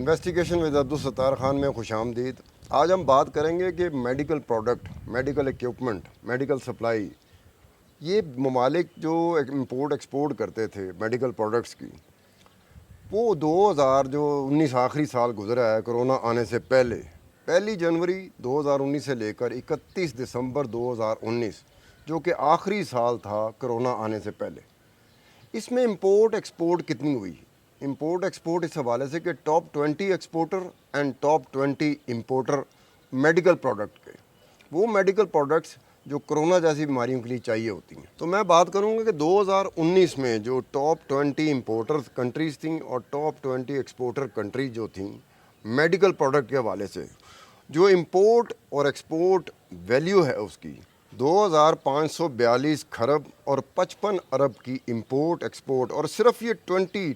Investigation with Abdul Sattar Khan میں خوش آمدید۔ آج ہم بات کریں گے کہ medical product, medical equipment, medical supply, یہ ممالک جو امپورٹ ایکسپورٹ کرتے تھے میڈیکل پروڈکٹس کی، وہ 2019 آخری سال گزرا ہے کرونا آنے سے پہلے، 1 جنوری 2019 سے لے کر 31 دسمبر 2019 جو کہ آخری سال تھا کرونا آنے سے پہلے، اس میں امپورٹ ایکسپورٹ کتنی ہوئی؟ امپورٹ ایکسپورٹ اس حوالے سے کہ top 20 exporter and top 20 importer medical product کے، وہ میڈیکل پروڈکٹس جو کرونا جیسی بیماریوں کے لیے چاہیے ہوتی ہیں۔ تو میں بات کروں گا کہ 2019 میں جو ٹاپ 20 امپورٹر کنٹریز تھیں اور ٹاپ 20 ایکسپورٹر کنٹریز جو تھیں میڈیکل پروڈکٹ کے حوالے سے، جو امپورٹ اور ایکسپورٹ ویلیو ہے اس کی 2542 کھرب اور 55 ارب کی امپورٹ ایکسپورٹ، اور صرف یہ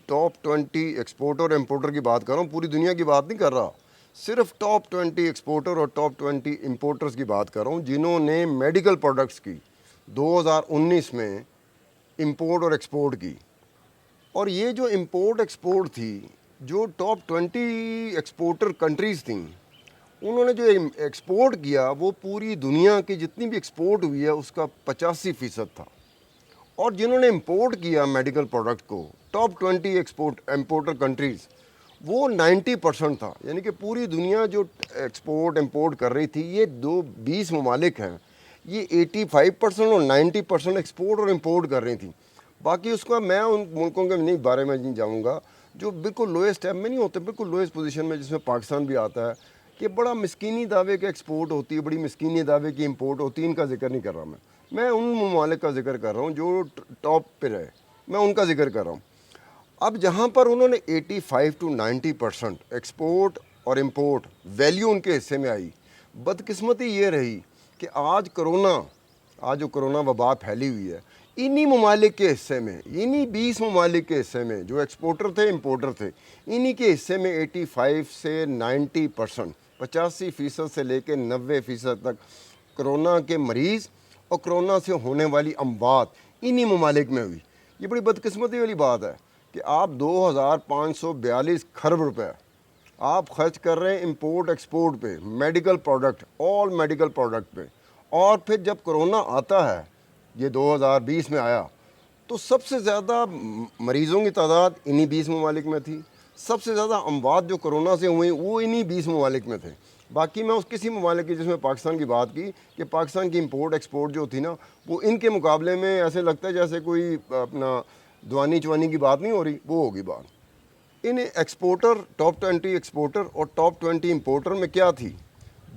ٹاپ 20 ایکسپورٹر اور امپورٹر کی بات کر رہا ہوں، پوری دنیا کی بات نہیں کر رہا، صرف ٹاپ 20 ایکسپورٹر اور ٹاپ 20 امپورٹرز کی بات کر رہا ہوں جنہوں نے میڈیکل پروڈکٹس کی 2019 میں امپورٹ اور ایکسپورٹ کی۔ اور یہ جو امپورٹ ایکسپورٹ تھی، جو ٹاپ 20 ایکسپورٹر کنٹریز تھیں، انہوں نے جو ایکسپورٹ کیا وہ پوری دنیا کی جتنی بھی ایکسپورٹ ہوئی ہے اس کا 85% تھا، اور جنہوں نے امپورٹ کیا میڈیکل پروڈکٹ کو ٹاپ 20 امپورٹر کنٹریز، وہ 90% تھا، یعنی کہ پوری دنیا جو ایکسپورٹ امپورٹ کر رہی تھی، یہ 20 ممالک ہیں، یہ 85% اور 90% ایکسپورٹ اور امپورٹ کر رہی تھیں۔ باقی اس کا میں ان ملکوں کے بارے میں نہیں جاؤں گا جو بالکل لوئسٹ اسٹیپ میں نہیں ہوتے، بالکل لوئسٹ پوزیشن میں، جس میں پاکستان بھی آتا ہے، کہ بڑا مسکینی دعوے کے ایکسپورٹ ہوتی ہے، بڑی مسکینی دعوے کی امپورٹ ہوتی ہے، ان کا ذکر نہیں کر رہا میں ان ممالک کا ذکر کر رہا ہوں جو ٹاپ پہ رہے، میں ان کا ذکر کر رہا ہوں۔ اب جہاں پر انہوں نے 85 to 90% ایکسپورٹ اور امپورٹ ویلیو ان کے حصے میں آئی، بدقسمتی یہ رہی کہ آج جو کرونا وبا پھیلی ہوئی ہے، انہی ممالک کے حصے میں، انہی 20 ممالک کے حصے میں جو ایکسپورٹر تھے امپورٹر تھے، انہی کے حصے میں 85 سے 90%، 85% سے لے کے 90% تک کرونا کے مریض اور کرونا سے ہونے والی اموات انہی ممالک میں ہوئی۔ یہ بڑی بدقسمتی والی بات ہے کہ آپ 2542 کھرب روپے آپ خرچ کر رہے ہیں امپورٹ ایکسپورٹ پہ، میڈیکل پروڈکٹ، آل میڈیکل پروڈکٹ پہ، اور پھر جب کرونا آتا ہے، یہ 2020 میں آیا، تو سب سے زیادہ مریضوں کی تعداد انہی 20 ممالک میں تھی، سب سے زیادہ اموات جو کرونا سے ہوئیں وہ انہی 20 ممالک میں تھے۔ باقی میں اس کسی ممالک کی، جس میں پاکستان کی بات کی، کہ پاکستان کی امپورٹ ایکسپورٹ جو تھی نا، وہ ان کے مقابلے میں ایسے لگتا ہے جیسے کوئی اپنا دوانی چوانی کی بات نہیں ہو رہی، وہ ہوگی بات۔ ان ایکسپورٹر، ٹاپ 20 ایکسپورٹر اور ٹاپ 20 امپورٹر میں کیا تھی؟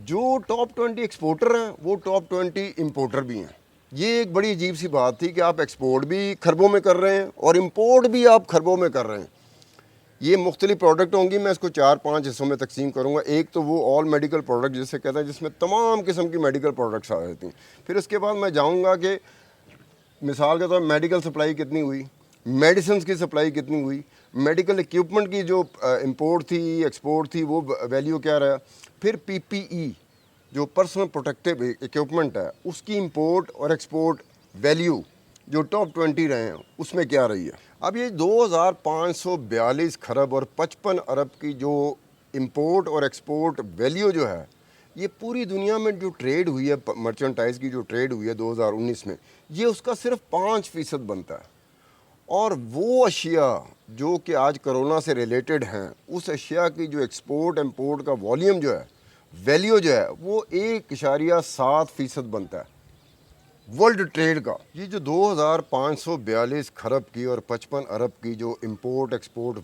جو ٹاپ 20 ایکسپورٹر ہیں وہ ٹاپ 20 امپورٹر بھی ہیں۔ یہ ایک بڑی عجیب سی بات تھی کہ آپ ایکسپورٹ بھی کھربوں میں کر رہے ہیں اور امپورٹ بھی آپ کھربوں میں کر رہے ہیں۔ یہ مختلف پروڈکٹ ہوں گی، میں اس کو 4-5 حصوں میں تقسیم کروں گا۔ ایک تو وہ آل میڈیکل پروڈکٹ جسے کہتے ہیں، جس میں تمام قسم کی میڈیکل پروڈکٹس آ جاتی ہیں۔ پھر اس کے بعد میں جاؤں گا کہ مثال کے طور پر میڈیکل سپلائی کتنی ہوئی، میڈیسنز کی سپلائی کتنی ہوئی، میڈیکل ایکوپمنٹ کی جو امپورٹ تھی ایکسپورٹ تھی وہ ویلیو کیا رہا، پھر پی پی ای جو پرسنل پروٹیکٹیو ایکوپمنٹ ہے اس کی امپورٹ اور ایکسپورٹ ویلیو جو ٹاپ 20 رہے ہیں اس میں کیا رہی ہے۔ اب یہ 2542 کھرب اور 55 ارب کی جو امپورٹ اور ایکسپورٹ ویلیو جو ہے، یہ پوری دنیا میں جو ٹریڈ ہوئی ہے، مرچنٹائز کی جو ٹریڈ ہوئی ہے 2019 میں، یہ اس کا صرف 5% بنتا ہے۔ اور وہ اشیاء جو کہ آج کرونا سے ریلیٹڈ ہیں، اس اشیاء کی جو ایکسپورٹ امپورٹ کا والیوم جو ہے، ویلیو جو ہے، وہ 1.7% بنتا ہے ورلڈ ٹریڈ کا۔ یہ جو 2542 کھرب کی اور 55 ارب کی جو امپورٹ ایکسپورٹ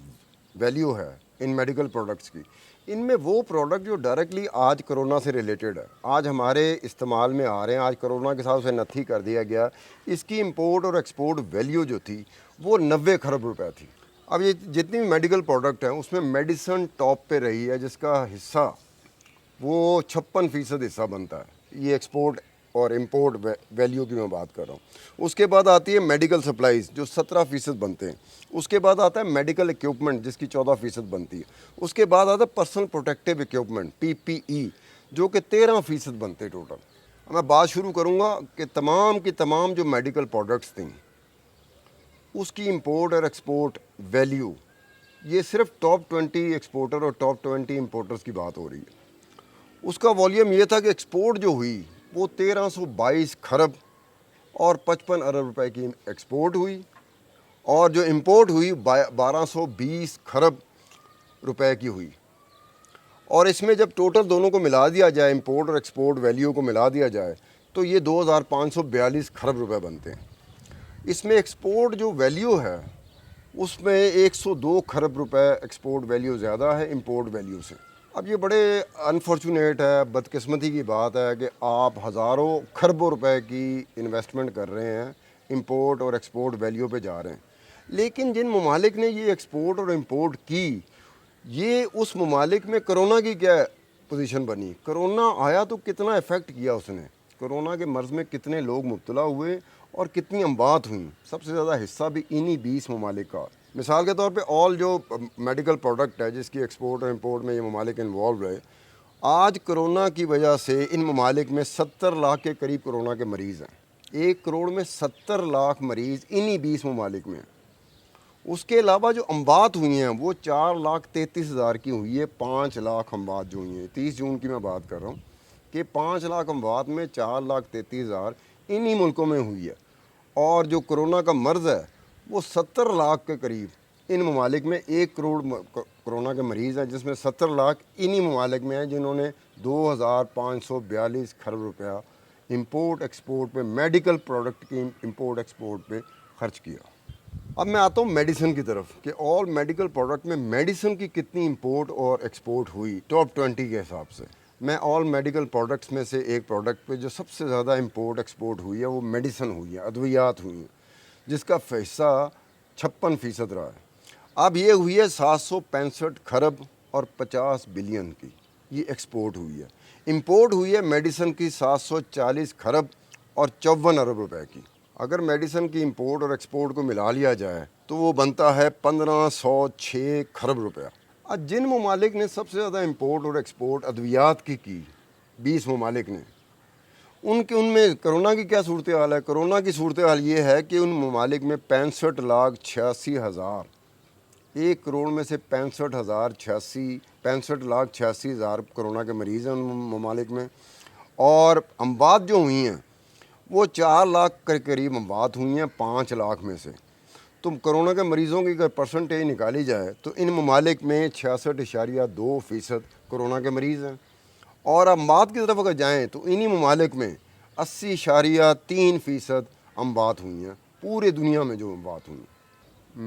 ویلیو ہے ان میڈیکل پروڈکٹس کی، ان میں وہ پروڈکٹ جو ڈائریکٹلی آج کرونا سے ریلیٹڈ ہے، آج ہمارے استعمال میں آ رہے ہیں، آج کرونا کے ساتھ اسے نتھی کر دیا گیا، اس کی امپورٹ اور ایکسپورٹ ویلیو جو تھی وہ 90 کھرب روپے تھی۔ اب یہ جتنی بھی میڈیکل پروڈکٹ ہیں اس میں میڈیسن ٹاپ پہ رہی ہے، جس کا حصہ وہ 56% حصہ بنتا ہے۔ یہ ایکسپورٹ اور امپورٹ ویلیو کی میں بات کر رہا ہوں۔ اس کے بعد آتی ہے میڈیکل سپلائیز جو 17% بنتے ہیں۔ اس کے بعد آتا ہے میڈیکل ایکوپمنٹ جس کی 14% بنتی ہے۔ اس کے بعد آتا ہے پرسنل پروٹیکٹیو ایکوپمنٹ پی پی ای جو کہ 13% بنتے ٹوٹل۔ میں بات شروع کروں گا کہ تمام کی تمام جو میڈیکل پروڈکٹس تھیں اس کی امپورٹ اور ایکسپورٹ ویلیو یہ صرف ٹاپ 20 ایکسپورٹر اور ٹاپ 20 امپورٹرز کی بات ہو رہی ہے. اس کا والیوم یہ تھا کہ ایکسپورٹ جو ہوئی وہ 1322 کھرب اور 55 ارب روپے کی ایکسپورٹ ہوئی, اور جو امپورٹ ہوئی 1220 کھرب روپے کی ہوئی. اور اس میں جب ٹوٹل دونوں کو ملا دیا جائے, امپورٹ اور ایکسپورٹ ویلیو کو ملا دیا جائے, تو یہ 2542 کھرب روپے بنتے ہیں. اس میں ایکسپورٹ جو ویلیو ہے اس میں 102 کھرب روپے ایکسپورٹ ویلیو زیادہ ہے امپورٹ ویلیو سے. اب یہ بڑے انفارچونیٹ ہے, بدقسمتی کی بات ہے کہ آپ ہزاروں کھربوں روپے کی انویسٹمنٹ کر رہے ہیں, امپورٹ اور ایکسپورٹ ویلیو پہ جا رہے ہیں, لیکن جن ممالک نے یہ ایکسپورٹ اور امپورٹ کی, یہ اس ممالک میں کرونا کی کیا پوزیشن بنی. کرونا آیا تو کتنا افیکٹ کیا اس نے, کرونا کے مرض میں کتنے لوگ مبتلا ہوئے اور کتنی اموات ہوئیں. سب سے زیادہ حصہ بھی انہی 20 ممالک کا. مثال کے طور پہ آل جو میڈیکل پروڈکٹ ہے جس کی ایکسپورٹ اور امپورٹ میں یہ ممالک انوالو رہے, آج کرونا کی وجہ سے ان ممالک میں 70 لاکھ کے قریب کرونا کے مریض ہیں. 1 کروڑ میں 70 لاکھ مریض انہی 20 ممالک میں ہیں. اس کے علاوہ جو اموات ہوئی ہیں وہ 4,33,000 کی ہوئی ہے. 5 لاکھ اموات جو ہوئی ہیں, 30 جون کی میں بات کر رہا ہوں, کہ 5 لاکھ اموات میں 4,33,000 انہی ملکوں میں ہوئی ہے. اور جو کرونا کا مرض ہے وہ 70 لاکھ کے قریب ان ممالک میں, 1 کروڑ کرونا کے مریض ہیں جس میں 70 لاکھ انہی ممالک میں ہیں جنہوں نے 2,542 کھرب روپیہ امپورٹ ایکسپورٹ پہ, میڈیکل پروڈکٹ کی امپورٹ ایکسپورٹ پہ خرچ کیا. اب میں آتا ہوں میڈیسن کی طرف کہ آل میڈیکل پروڈکٹ میں میڈیسن کی کتنی امپورٹ اور ایکسپورٹ ہوئی ٹاپ 20 کے حساب سے. میں آل میڈیکل پروڈکٹس میں سے ایک پروڈکٹ پہ جو سب سے زیادہ امپورٹ ایکسپورٹ ہوئی ہے وہ میڈیسن ہوئی ہے, ادویات ہوئی ہیں, جس کا حصہ 56% رہا ہے. اب یہ ہوئی ہے 765 کھرب اور 50 بلین کی, یہ ایکسپورٹ ہوئی ہے. امپورٹ ہوئی ہے میڈیسن کی 740 کھرب اور 54 ارب روپے کی. اگر میڈیسن کی امپورٹ اور ایکسپورٹ کو ملا لیا جائے تو وہ بنتا ہے 1506 کھرب روپیہ. اب جن ممالک نے سب سے زیادہ امپورٹ اور ایکسپورٹ ادویات کی 20 ممالک نے, ان میں کرونا کی کیا صورتحال ہے. کرونا کی صورتحال یہ ہے کہ ان ممالک میں 65,86,000, 1 کروڑ میں سے 65,86,000 کرونا کے مریض ہیں ان ممالک میں. اور اموات جو ہوئی ہیں وہ 4 لاکھ کے قریب اموات ہوئی ہیں 5 لاکھ میں سے. تو کرونا کے مریضوں کی اگر پرسنٹیج نکالی جائے تو ان ممالک میں 66.2% کرونا کے مریض ہیں. اور اموات کی طرف اگر جائیں تو انہی ممالک میں 80.3% اموات ہوئی ہیں پورے دنیا میں جو اموات ہوئی ہیں.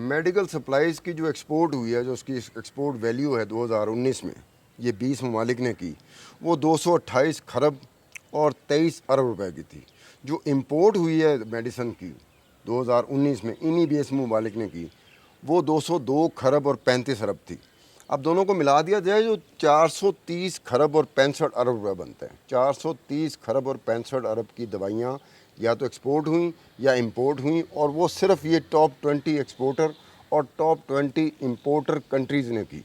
میڈیکل سپلائز کی جو ایکسپورٹ ہوئی ہے, جو اس کی ایکسپورٹ ویلیو ہے 2019 میں یہ 20 ممالک نے کی, وہ 228 کھرب اور 23 ارب روپے کی تھی. جو امپورٹ ہوئی ہے میڈیسن کی 2019 میں انہی 20 ممالک نے کی, وہ 202 کھرب اور 35 ارب تھی. اب دونوں کو ملا دیا جائے جو 430 کھرب اور 65 ارب روپے بنتے ہیں. 430 کھرب اور 65 ارب کی دوائیاں یا تو ایکسپورٹ ہوئیں یا امپورٹ ہوئیں, اور وہ صرف یہ ٹاپ 20 ایکسپورٹر اور ٹاپ 20 امپورٹر کنٹریز نے کی.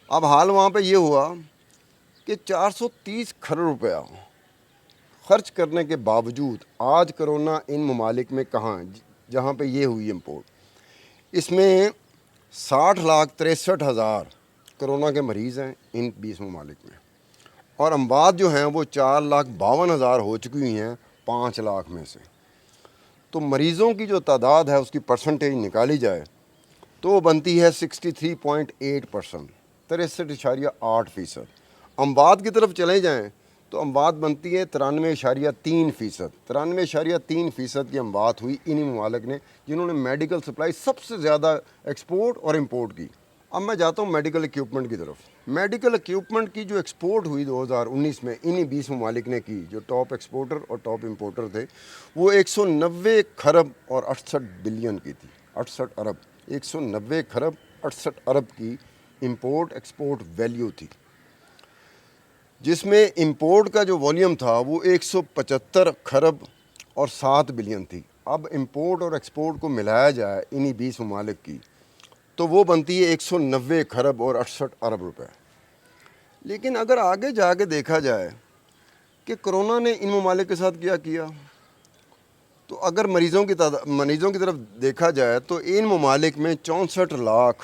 اب حال وہاں پہ یہ ہوا کہ 430 کھرب روپیہ خرچ کرنے کے باوجود آج کرونا ان ممالک میں کہاں جہاں پہ یہ ہوئی امپورٹ, اس میں 60,63,000 کرونا کے مریض ہیں ان 20 ممالک میں, اور اموات جو ہیں وہ 4,52,000 ہو چکی ہوئی ہیں 5 لاکھ میں سے. تو مریضوں کی جو تعداد ہے اس کی پرسنٹیج نکالی جائے تو وہ بنتی ہے 63.8%, 63.8%. اموات کی طرف چلے جائیں تو اموات بنتی ہے 93.3%. 93.3% کی اموات ہوئی انہی ممالک نے جنہوں نے میڈیکل سپلائی سب سے زیادہ ایکسپورٹ اور امپورٹ کی. اب میں جاتا ہوں میڈیکل ایکیوپمنٹ کی طرف. میڈیکل ایکیوپمنٹ کی جو ایکسپورٹ ہوئی 2019 میں انہی 20 ممالک نے کی, جو ٹاپ ایکسپورٹر اور ٹاپ امپورٹر تھے, وہ 190 کھرب اور 68 بلین کی تھی. 68 ارب, 190 کھرب 68 ارب کی امپورٹ ایکسپورٹ ویلیو تھی, جس میں امپورٹ کا جو والیوم تھا وہ 175 کھرب اور 7 بلین تھی. اب امپورٹ اور ایکسپورٹ کو ملایا جائے انہی 20 ممالک کی تو وہ بنتی ہے 190 کھرب اور 68 ارب روپے. لیکن اگر آگے جا کے دیکھا جائے کہ کرونا نے ان ممالک کے ساتھ کیا, تو اگر مریضوں کی طرف دیکھا جائے تو ان ممالک میں 64 لاکھ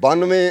92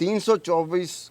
324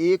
1